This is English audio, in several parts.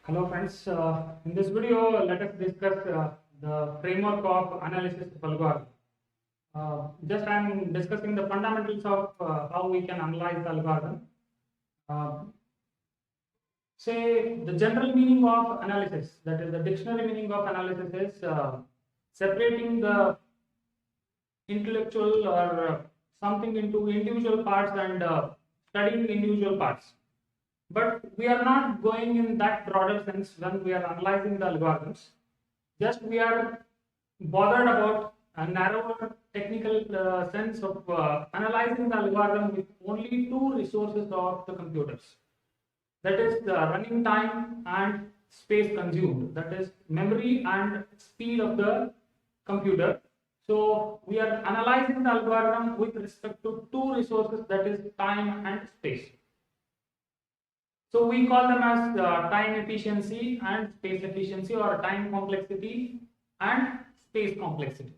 Hello friends, in this video let us discuss the framework of analysis of algorithm. Just I am discussing the fundamentals of how we can analyze the algorithm. Uh, Say the general meaning of analysis, that is the dictionary meaning of analysis is separating the intellectual or something into individual parts and studying individual parts. But we are not going in that broader sense when we are analyzing the algorithms. Just we are bothered about a narrower technical sense of analyzing the algorithm with only two resources of the computers. That is the running time and space consumed. That is memory and speed of the computer. So we are analyzing the algorithm with respect to two resources, that is time and space. So we call them as time efficiency and space efficiency, or time complexity and space complexity.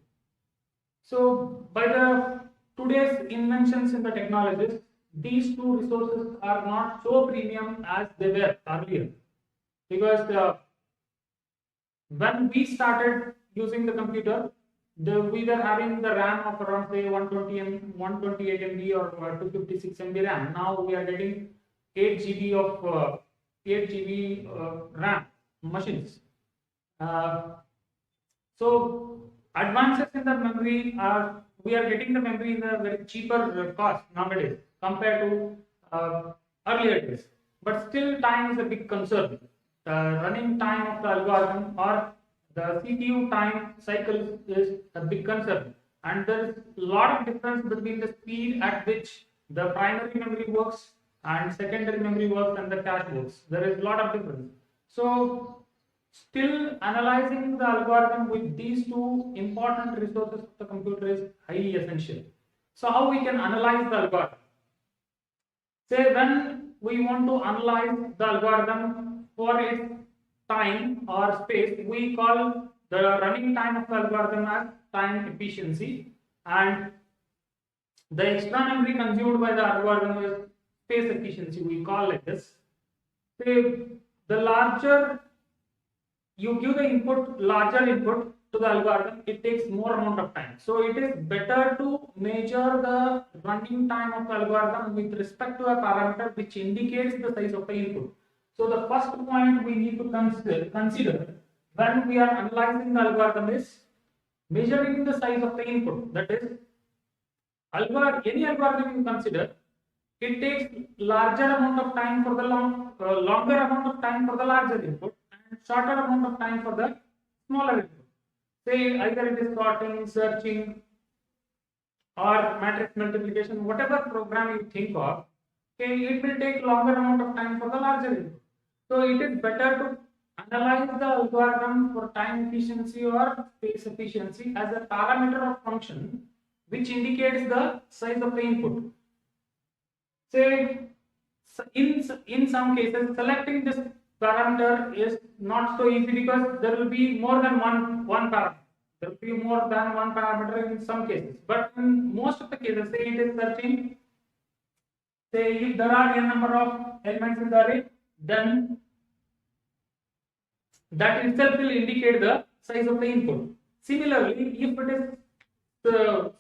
So by the today's inventions in the technologies, these two resources are not so premium as they were earlier, because when we started using the computer, we were having the RAM of around say 128 MB or 256 MB RAM. Now we are getting 8 GB of 8 GB RAM machines. So advances in the memory are, we are getting the memory in a very cheaper cost nowadays compared to earlier days. But still, time is a big concern. The running time of the algorithm or the CPU time cycle is a big concern, and there is a lot of difference between the speed at which the primary memory works and secondary memory works and the cache works. There is a lot of difference. So still analyzing the algorithm with these two important resources of the computer is highly essential. So how we can analyze the algorithm? Say when we want to analyze the algorithm for its time or space, we call the running time of the algorithm as time efficiency, and the extra memory consumed by the algorithm is space efficiency, we call like this. Say the larger you give the input, larger input to the algorithm, it takes more amount of time. So it is better to measure the running time of the algorithm with respect to a parameter which indicates the size of the input. So the first point we need to consider when we are analyzing the algorithm is measuring the size of the input. That is, any algorithm you consider, it takes larger amount of time for the longer amount of time for the larger input and shorter amount of time for the smaller input. Say either it is sorting, searching, or matrix multiplication, whatever program you think of, okay, it will take longer amount of time for the larger input. So it is better to analyze the algorithm for time efficiency or space efficiency as a parameter of function which indicates the size of the input. Say in some cases selecting this parameter is not so easy because there will be more than one parameter. There will be more than one parameter in some cases, but in most of the cases, say it is searching. Say if there are n number of elements in the array, then that itself will indicate the size of the input. Similarly, if it is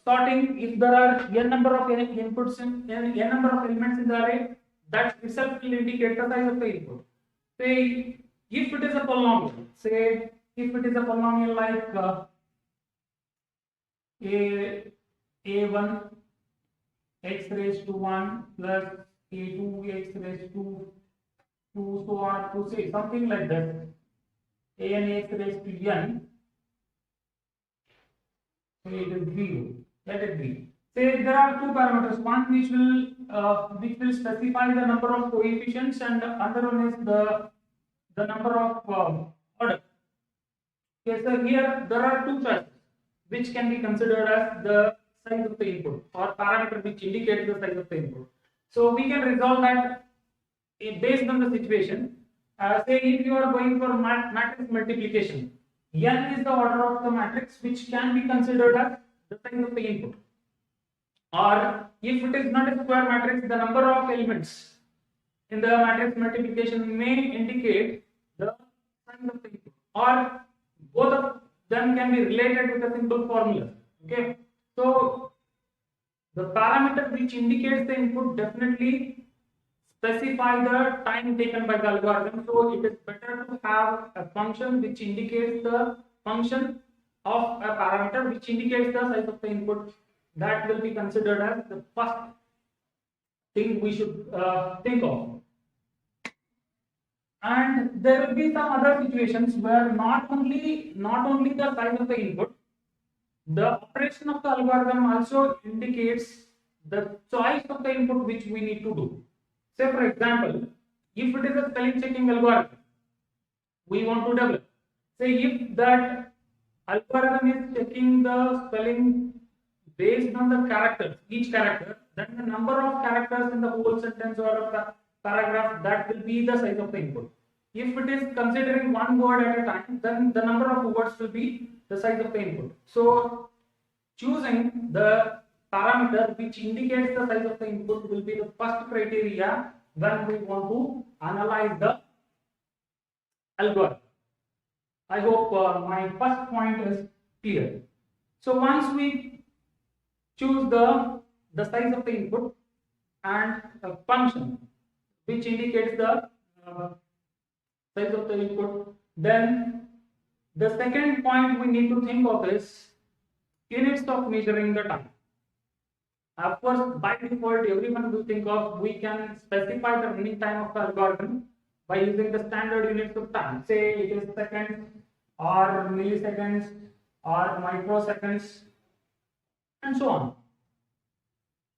sorting, if there are n number of inputs in n number of elements in the array, that itself will indicate the size of the input. Say if it is a polynomial, say if it is a polynomial like a1 x raised to 1 plus a2 x raised to 2, so on to say something like that, an x raised to n, so it is 0. Let it be. Say there are two parameters, one which will specify the number of coefficients, and the other one is the number of order. Okay, so here there are two choices which can be considered as the size of the input or parameter which indicates the size of the input. So we can resolve that based on the situation. Say if you are going for matrix multiplication, n is the order of the matrix which can be considered as the size of the input. Or if it is not a square matrix, the number of elements in the matrix multiplication may indicate the size of the input, or both of them can be related with a simple formula. Okay, so the parameter which indicates the input definitely specify the time taken by the algorithm. So it is better to have a function which indicates the function of a parameter which indicates the size of the input. That will be considered as the first thing we should think of. And there will be some other situations where not only the size of the input, the operation of the algorithm also indicates the choice of the input which we need to do. Say for example, if it is a spelling checking algorithm we want to develop, say if that algorithm is checking the spelling based on the characters, each character, then the number of characters in the whole sentence or a paragraph, that will be the size of the input. If it is considering one word at a time, then the number of words will be the size of the input. So choosing the parameter which indicates the size of the input will be the first criteria when we want to analyze the algorithm. I hope my first point is clear. So once we choose the size of the input and a function which indicates the size of the input, then the second point we need to think of is units of measuring the time. Of course, by default, everyone will think of we can specify the running time of the algorithm by using the standard units of time. Say it is seconds or milliseconds or microseconds and so on.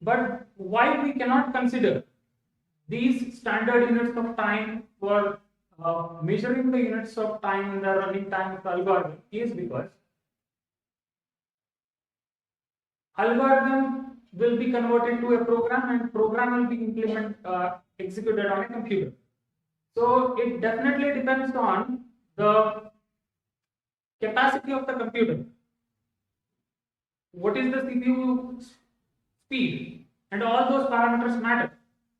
But why we cannot consider these standard units of time for measuring the units of time in the running time of the algorithm is because algorithm will be converted to a program and program will be executed on a computer. So it definitely depends on the capacity of the computer. What is the CPU speed, and all those parameters matter.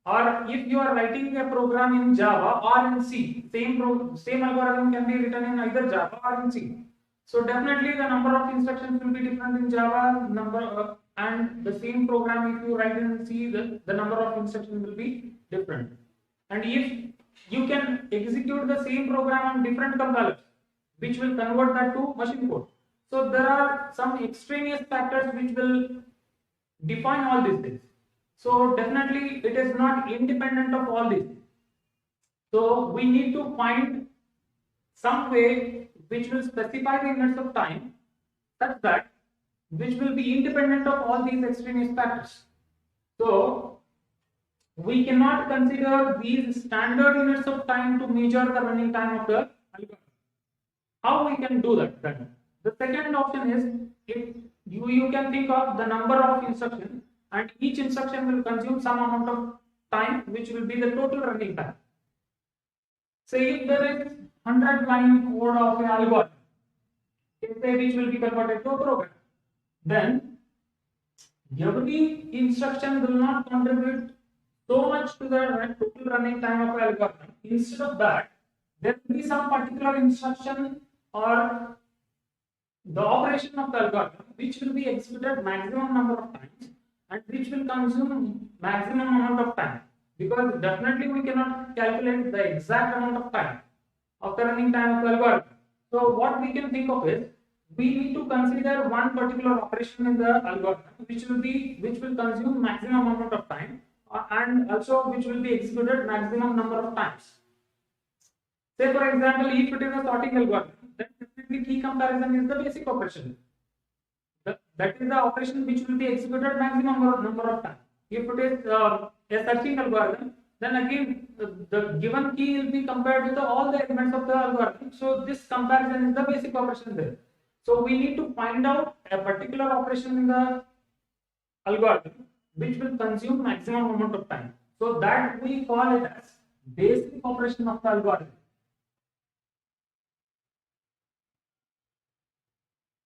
Or if you are writing a program in Java or in C, same algorithm can be written in either Java or in C. So definitely the number of instructions will be different in Java, and the same program if you write in C, the number of instructions will be different. And if you can execute the same program on different compilers, which will convert that to machine code. So there are some extraneous factors which will define all these things. So definitely it is not independent of all these. So we need to find some way which will specify the units of time such that which will be independent of all these extraneous factors. So we cannot consider these standard units of time to measure the running time of the algorithm. How we can do that then? The second option is if you can think of the number of instructions, and each instruction will consume some amount of time which will be the total running time. Say if there is 100-line code of an algorithm, which will be converted to a program, then every instruction will not contribute so much to the total running time of an algorithm. Instead of that, there will be some particular instruction or the operation of the algorithm which will be executed maximum number of times and which will consume maximum amount of time, because definitely we cannot calculate the exact amount of time of the running time of the algorithm. So what we can think of is we need to consider one particular operation in the algorithm which will consume maximum amount of time and also which will be executed maximum number of times. Say for example, if it is a sorting algorithm, then definitely key comparison is the basic operation. That is the operation which will be executed maximum number of times. If it is a searching algorithm, then again the given key will be compared with all the elements of the algorithm. So this comparison is the basic operation there. So we need to find out a particular operation in the algorithm which will consume maximum amount of time. So that we call it as basic operation of the algorithm.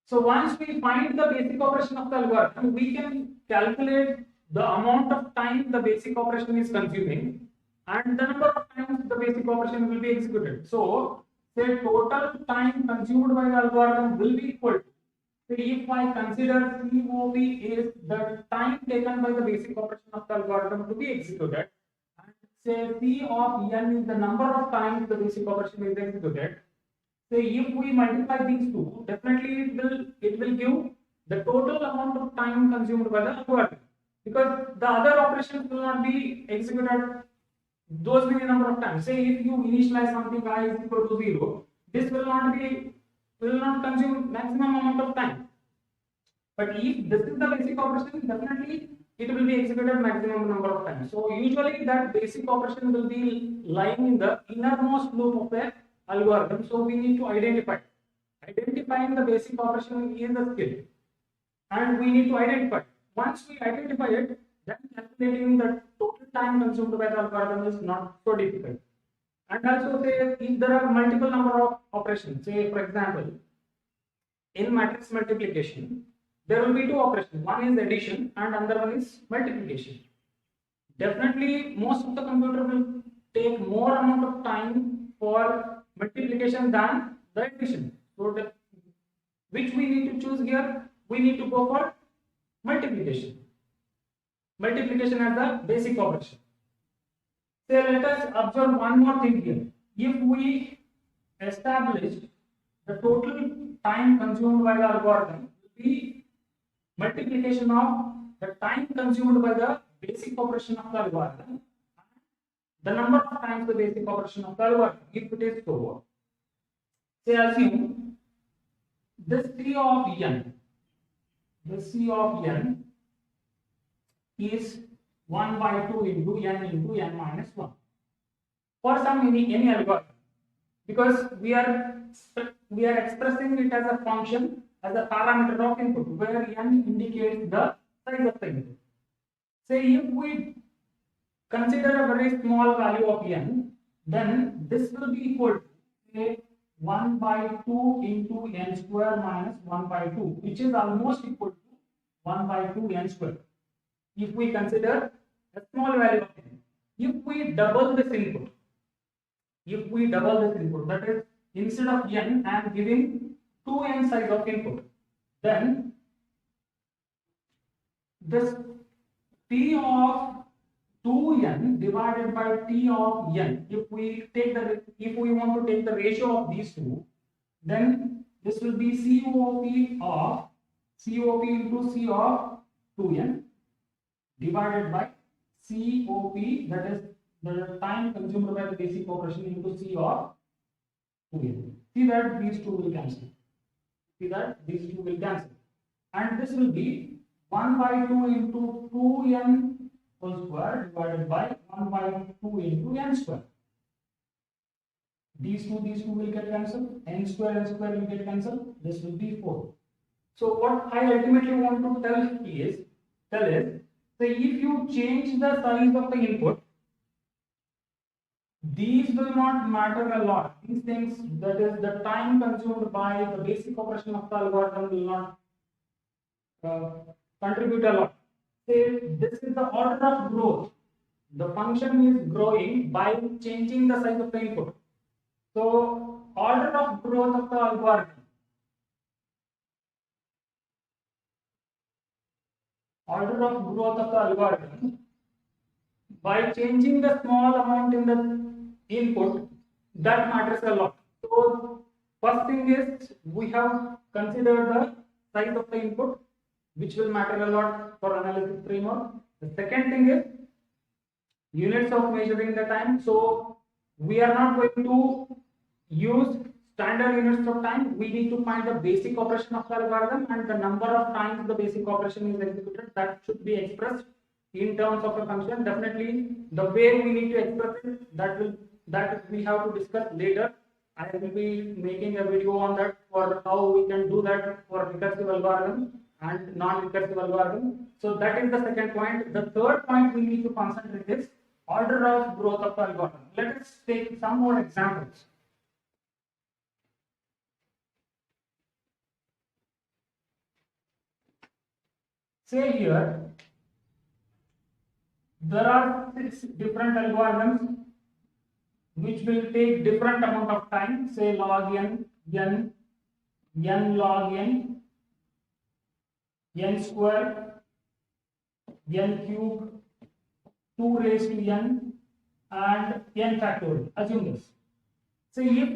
So once we find the basic operation of the algorithm, we can calculate the amount of time the basic operation is consuming and the number of times the basic operation will be executed. So say total time consumed by the algorithm will be equal to, say if I consider COP is the time taken by the basic operation of the algorithm to be executed, and say P of n is the number of times the basic operation is executed. Say if we multiply these two, definitely it will give the total amount of time consumed by the algorithm, because the other operations will not be executed those many number of times. Say if you initialize something I is equal to 0, this will not consume maximum amount of time. But if this is the basic operation, definitely it will be executed maximum number of times. So usually that basic operation will be lying in the innermost loop of the algorithm. So we need to identify. Identifying the basic operation is a skill, and we need to identify. Once we identify it, then calculating the total time consumed by the algorithm is not so difficult. And also say if there are multiple number of operations, say for example, in matrix multiplication, there will be two operations. One is addition and another one is multiplication. Definitely, most of the computer will take more amount of time for multiplication than the addition. So, which we need to choose here? We need to go for multiplication. Multiplication as the basic operation. So, let us observe one more thing here. If we establish the total time consumed by the algorithm will be multiplication of the time consumed by the basic operation of the algorithm, the number of times the basic operation of the algorithm. If it is so, say assume this C of n, this C of n is 1 by 2 into n minus 1 for some any algorithm, because we are expressing it as a function, as a parameter of input, where n indicates the size of the input. Say if we consider a very small value of n, then this will be equal to say 1 by 2 into n square minus 1 by 2, which is almost equal to 1 by 2 n square. If we consider a small value of n, if we double this input, that is, instead of n I am giving 2n size of input, then this t of 2n divided by t of n, if we want to take the ratio of these two, then this will be COP into C of 2n divided by COP, that is the time consumed by the basic operation, into C of 2n. See that these two will cancel. And this will be 1 by 2 into 2n whole square divided by 1 by 2 into n square. These two will get cancelled. N square will get cancelled. This will be 4. So what I ultimately want to tell is, say if you change the size of the input, these will not matter a lot. These things, that is the time consumed by the basic operation of the algorithm, will not contribute a lot. Say this is the order of growth. The function is growing by changing the size of the input. So order of growth of the algorithm. By changing the small amount in the input, that matters a lot. So first thing is we have considered the size of the input, which will matter a lot for analysis framework. The second thing is units of measuring the time. So we are not going to use standard units of time. We need to find the basic operation of the algorithm and the number of times the basic operation is executed. That should be expressed in terms of a function. Definitely the way we need to express it, that we have to discuss later. I will be making a video on that, for how we can do that for recursive algorithm and non-recursive algorithm. So that is the second point. The third point we need to concentrate is order of growth of the algorithm. Let us take some more examples. Say here there are 6 different algorithms which will take different amount of time, say log n log n square, n cube, 2 raised to n, and n factorial. Assume this. So if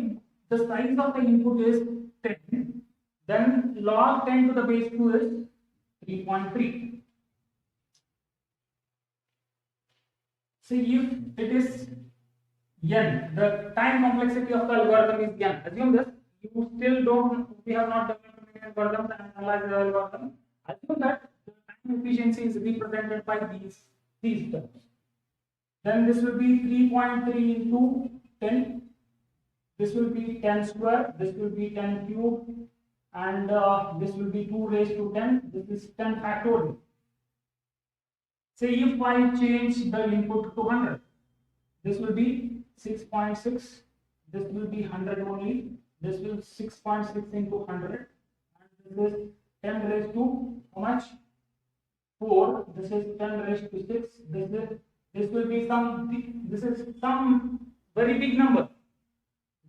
the size of the input is 10, then log 10 to the base 2 is 3.3. So if it is n, the time complexity of the algorithm is n. Assume this. You still don't, we have not developed any algorithm and analyzed the algorithm. Assume that the time efficiency is represented by these terms. Then this will be 3.3 into 10. This will be 10 square. This will be 10 cube, and this will be 2 raised to 10. This is 10 factorial. Say if I change the input to 100, this will be 6.6. This will be 100 only. This will 6.6 into 100, and this is 10 raised to how much? 4. This is 10 raised to 6. This will be some very big number.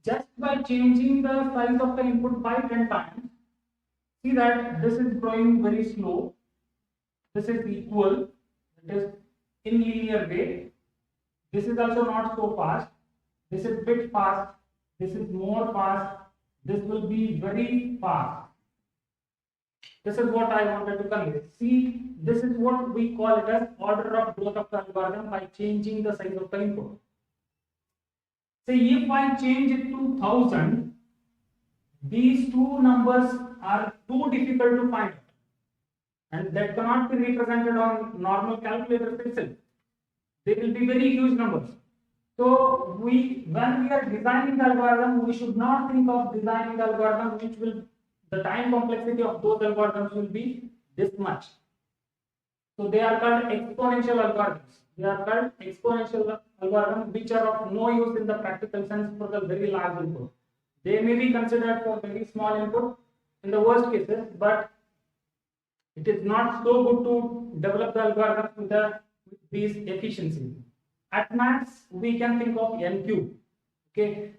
Just by changing the size of the input by 10 times, see that this is growing very slow. This is equal. It is in linear way. This is also not so fast. This is bit fast. This is more fast. This will be very fast. This is what I wanted to convey. See, this is what we call it as order of growth of the algorithm by changing the size of the input. Say if I change it to 1000, these two numbers are too difficult to find, and that cannot be represented on normal calculators itself. They will be very huge numbers. So when we are designing the algorithm, we should not think of designing the algorithm which will, the time complexity of those algorithms will be this much. So they are called exponential algorithms. They are called exponential algorithms which are of no use in the practical sense for the very large input. They may be considered for very small input in the worst cases, but it is not so good to develop the algorithm with these efficiency. At max, we can think of n cube. Okay.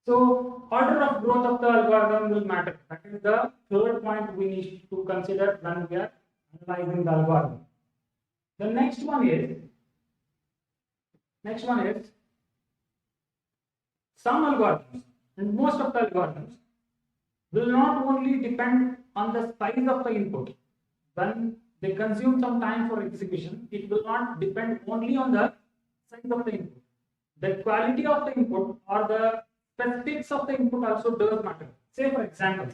So order of growth of the algorithm will matter. That is the third point we need to consider when we are analyzing the algorithm. The next one is some algorithms, and most of the algorithms will not only depend on the size of the input. When they consume some time for execution, it will not depend only on the size of the input. The quality of the input or the specifics of the input also does matter. Say for example,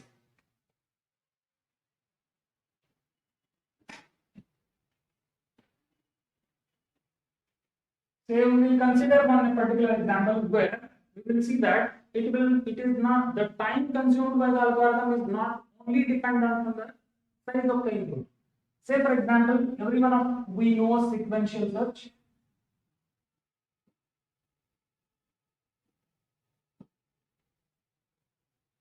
we will consider one particular example where we will see that it is not, the time consumed by the algorithm is not only dependent on the size of the input. Say for example, we know sequential search.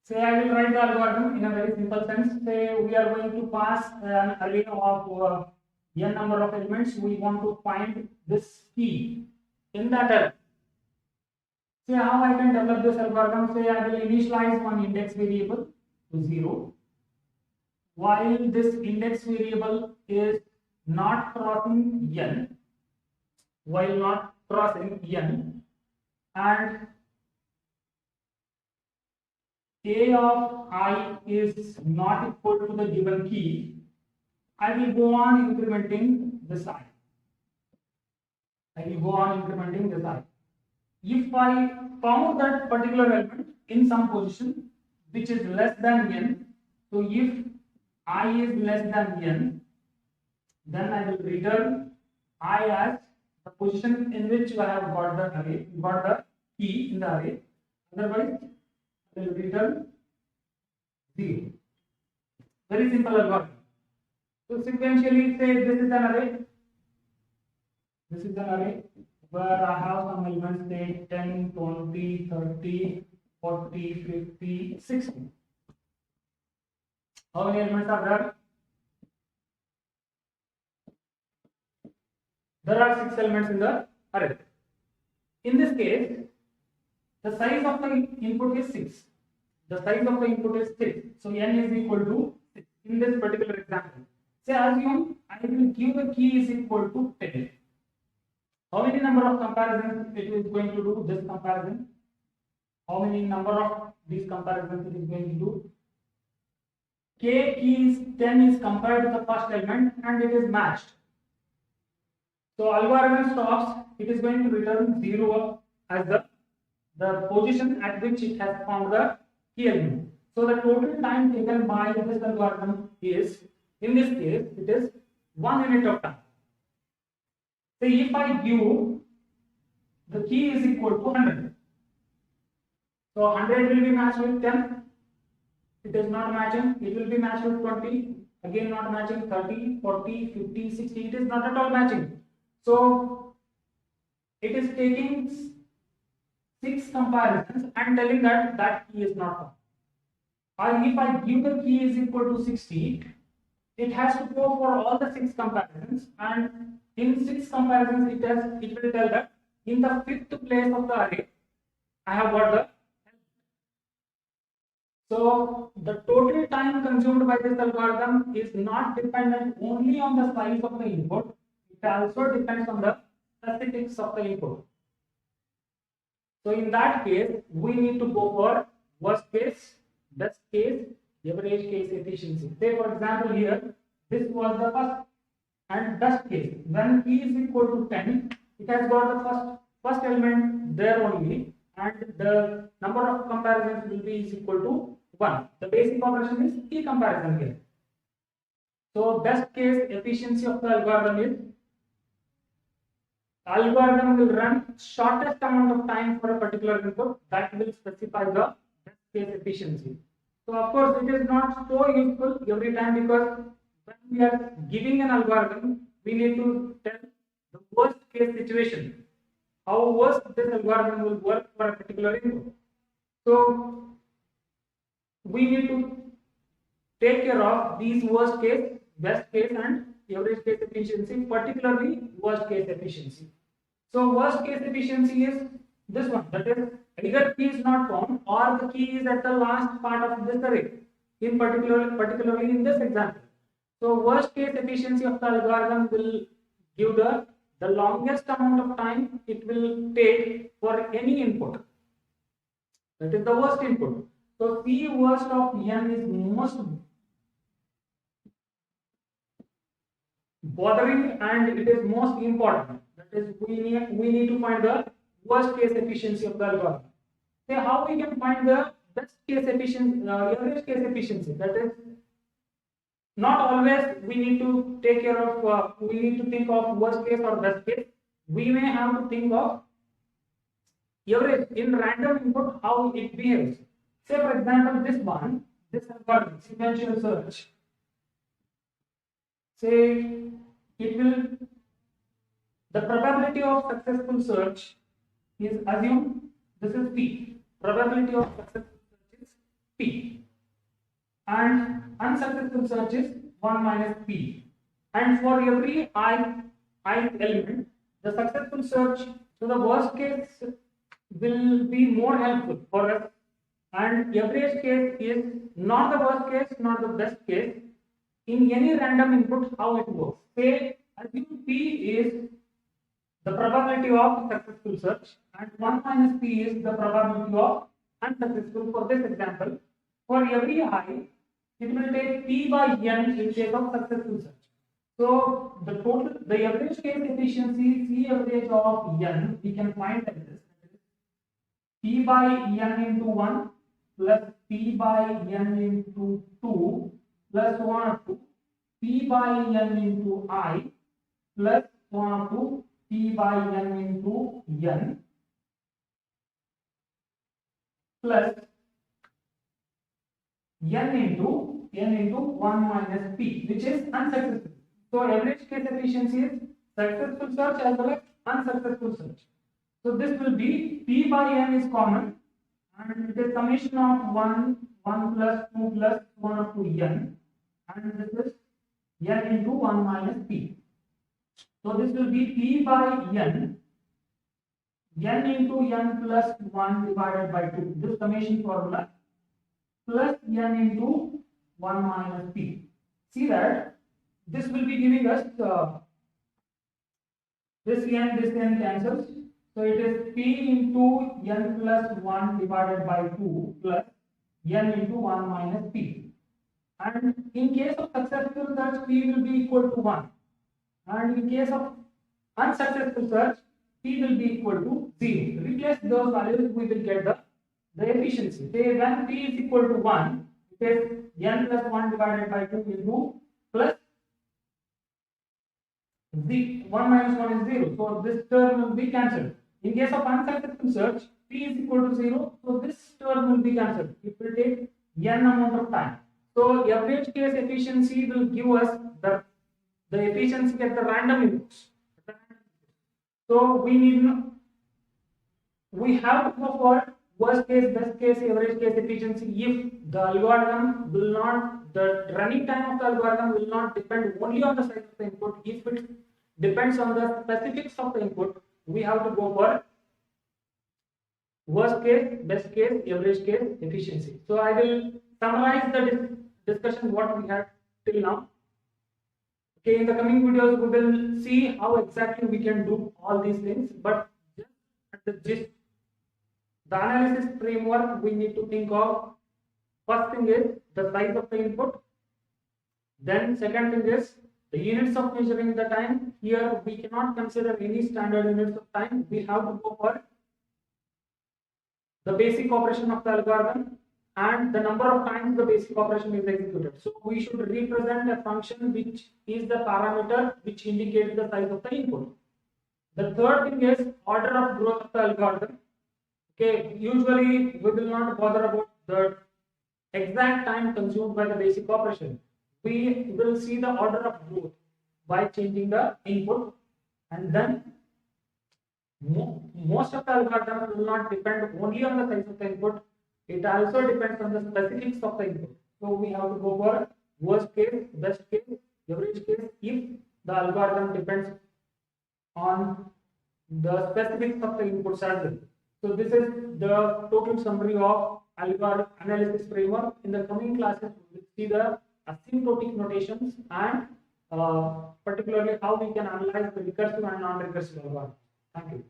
Say I will write the algorithm in a very simple sense. Say we are going to pass an array of n number of elements. We want to find this key in that array. Say how I can develop this algorithm. Say I will initialize one index variable to 0. While this index variable is not crossing n, and a of I is not equal to the given key, I will go on incrementing this I. If I found that particular element in some position which is less than n, so if I is less than n, then I will return I as the position in which I have got the key in the array. Otherwise, I will return 0. Very simple algorithm. So sequentially, say this is an array where I have some elements, say 10, 20, 30, 40, 50, 60. How many elements are there? There are 6 elements in the array. In this case, The size of the input is 6. The size of the input is 6. So n is equal to 6 in this particular example. Say assume I will give the key is equal to 10. How many number of comparisons it is going to do this comparison? How many number of these comparisons it is going to do? K key is 10 is compared to the first element and it is matched. So algorithm stops, it is going to return 0 as the position at which it has found the key element. So the total time taken by this algorithm is, in this case, it is 1 unit of time. So if I give the key is equal to 100. So 100 will be matched with 10. It is not matching. It will be matched with 20. Again not matching. 30, 40, 50, 60. It is not at all matching. So it is taking 6 comparisons and telling that that key is not found. Or if I give the key is equal to 60, it has to go for all the 6 comparisons, and in 6 comparisons it will tell that in the 5th place of the array I have got the. So the total time consumed by this algorithm is not dependent only on the size of the input, it also depends on the specifics of the input. So in that case, we need to go for worst case, best case, average case efficiency. Say for example here, this was the first and best case. When p is equal to 10, it has got the first element there only, and the number of comparisons will be is equal to 1. The basic operation is key comparison here. So best case efficiency of the algorithm is, algorithm will run shortest amount of time for a particular input that will specify the best case efficiency. So of course it is not so useful every time, because when we are giving an algorithm, we need to tell the worst case situation, how worst this algorithm will work for a particular input. So we need to take care of these worst case, best case and average case efficiency, particularly worst case efficiency. So worst case efficiency is this one, that is either key is not found or the key is at the last part of this array, particularly in this example. So worst case efficiency of the algorithm will give the longest amount of time it will take for any input. That is the worst input. So C worst of n is most bothering and it is most important. That is, we need to find the worst case efficiency of the algorithm. So how we can find the best case efficiency, average case efficiency? That is, not always we need to take care of. We need to think of worst case or best case. We may have to think of average in random input how it behaves. Say for example, this one, this algorithm, sequential search. Say it will, the probability of successful search is, assume this is P. Probability of successful search is P. And unsuccessful search is 1 minus P. And for every I element, the successful search to the worst case will be more helpful for us. And average case is not the worst case, not the best case. In any random input, how it works. Say, assume P is the probability of successful search and 1 minus P is the probability of unsuccessful. For this example, for every I, it will take P by n in case of successful search. So the average case efficiency, C average of n, we can find like this. P by n into 1 plus P by n into 2 plus 1 up to P by n into I plus 1 up to P by n into n plus n into 1 minus P, which is unsuccessful. So average case efficiency is successful search as well as unsuccessful search. So this will be P by n is common and it is summation of 1 plus 2 plus 1 up to n, and this is n into 1 minus P. So this will be P by n n into n plus 1 divided by 2, this summation formula, plus n into 1 minus p. See that this will be giving us this n cancels. So it is p into n plus 1 divided by 2 plus n into 1 minus p. And in case of successful search, p will be equal to 1. And in case of unsuccessful search, p will be equal to 0. Replace those values, we will get the efficiency. Say when p is equal to 1, it is n plus 1 divided by 2 into plus 1 minus 1 is 0. So this term will be cancelled. In case of unsuccessful search, p is equal to 0. So this term will be cancelled. It will take n amount of time. So average case efficiency will give us the efficiency at the random inputs. So we have to go for worst case, best case, average case efficiency if the algorithm will not, the running time of the algorithm will not depend only on the size of the input. If it depends on the specifics of the input, we have to go for worst case, best case, average case efficiency. So I will summarize the discussion what we had till now. Okay, in the coming videos, we will see how exactly we can do all these things, but just at the gist, the analysis framework we need to think of. First thing is the size of the input. Then second thing is the units of measuring the time. Here we cannot consider any standard units of time. We have to go for the basic operation of the algorithm and the number of times the basic operation is executed. So we should represent a function which is the parameter which indicates the size of the input. The third thing is order of growth of the algorithm. Okay, usually we will not bother about the exact time consumed by the basic operation. We will see the order of growth by changing the input, and then most of the algorithms will not depend only on the size of the input. It also depends on the specifics of the input. So we have to go for worst case, best case, average case if the algorithm depends on the specifics of the inputs as well. So this is the total summary of algorithm analysis framework. In the coming classes, we will see the asymptotic notations and particularly how we can analyze the recursive and non-recursive algorithm. Thank you.